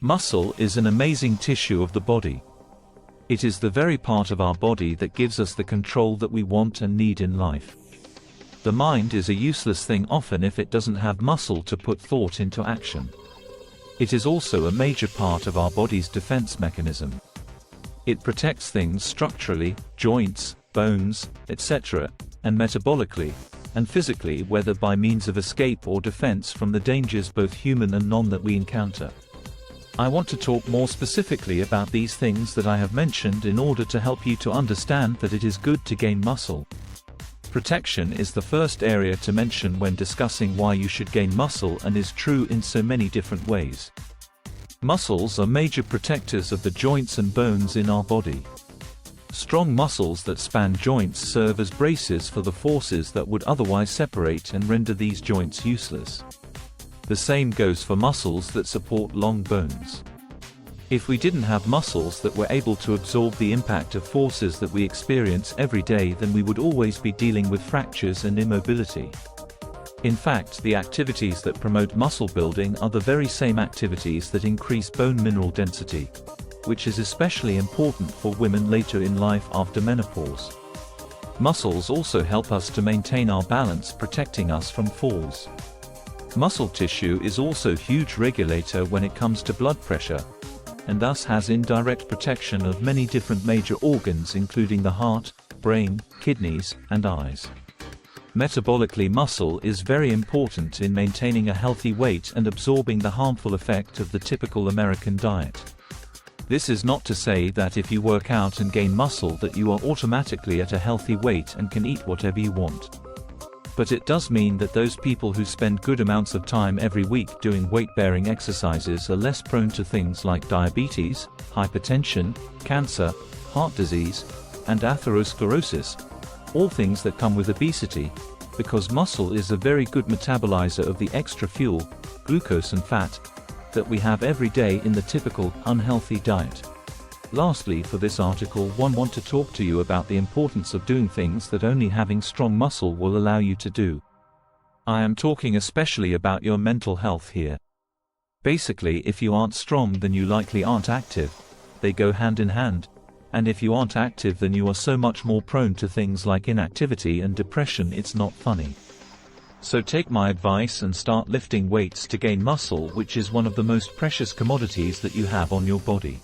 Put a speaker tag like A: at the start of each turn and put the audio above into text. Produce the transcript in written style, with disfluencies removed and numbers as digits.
A: Muscle is an amazing tissue of the body. It is the very part of our body that gives us the control that we want and need in life. The mind is a useless thing often if it doesn't have muscle to put thought into action. It is also a major part of our body's defense mechanism. It protects things structurally, joints, bones, etc., and metabolically, and physically, whether by means of escape or defense from the dangers both human and non that we encounter. I want to talk more specifically about these things that I have mentioned in order to help you to understand that it is good to gain muscle. Protection is the first area to mention when discussing why you should gain muscle, and is true in so many different ways. Muscles are major protectors of the joints and bones in our body. Strong muscles that span joints serve as braces for the forces that would otherwise separate and render these joints useless. The same goes for muscles that support long bones. If we didn't have muscles that were able to absorb the impact of forces that we experience every day, then we would always be dealing with fractures and immobility. In fact, the activities that promote muscle building are the very same activities that increase bone mineral density, which is especially important for women later in life after menopause. Muscles also help us to maintain our balance, protecting us from falls. Muscle tissue is also a huge regulator when it comes to blood pressure, and thus has indirect protection of many different major organs including the heart, brain, kidneys, and eyes. Metabolically, muscle is very important in maintaining a healthy weight and absorbing the harmful effect of the typical American diet. This is not to say that if you work out and gain muscle that you are automatically at a healthy weight and can eat whatever you want. But it does mean that those people who spend good amounts of time every week doing weight-bearing exercises are less prone to things like diabetes, hypertension, cancer, heart disease, and atherosclerosis, all things that come with obesity, because muscle is a very good metabolizer of the extra fuel, glucose and fat, that we have every day in the typical, unhealthy diet. Lastly, for this article, I want to talk to you about the importance of doing things that only having strong muscle will allow you to do. I am talking especially about your mental health here. Basically, if you aren't strong, then you likely aren't active. They go hand in hand. And if you aren't active, then you are so much more prone to things like inactivity and depression, it's not funny. So take my advice and start lifting weights to gain muscle, which is one of the most precious commodities that you have on your body.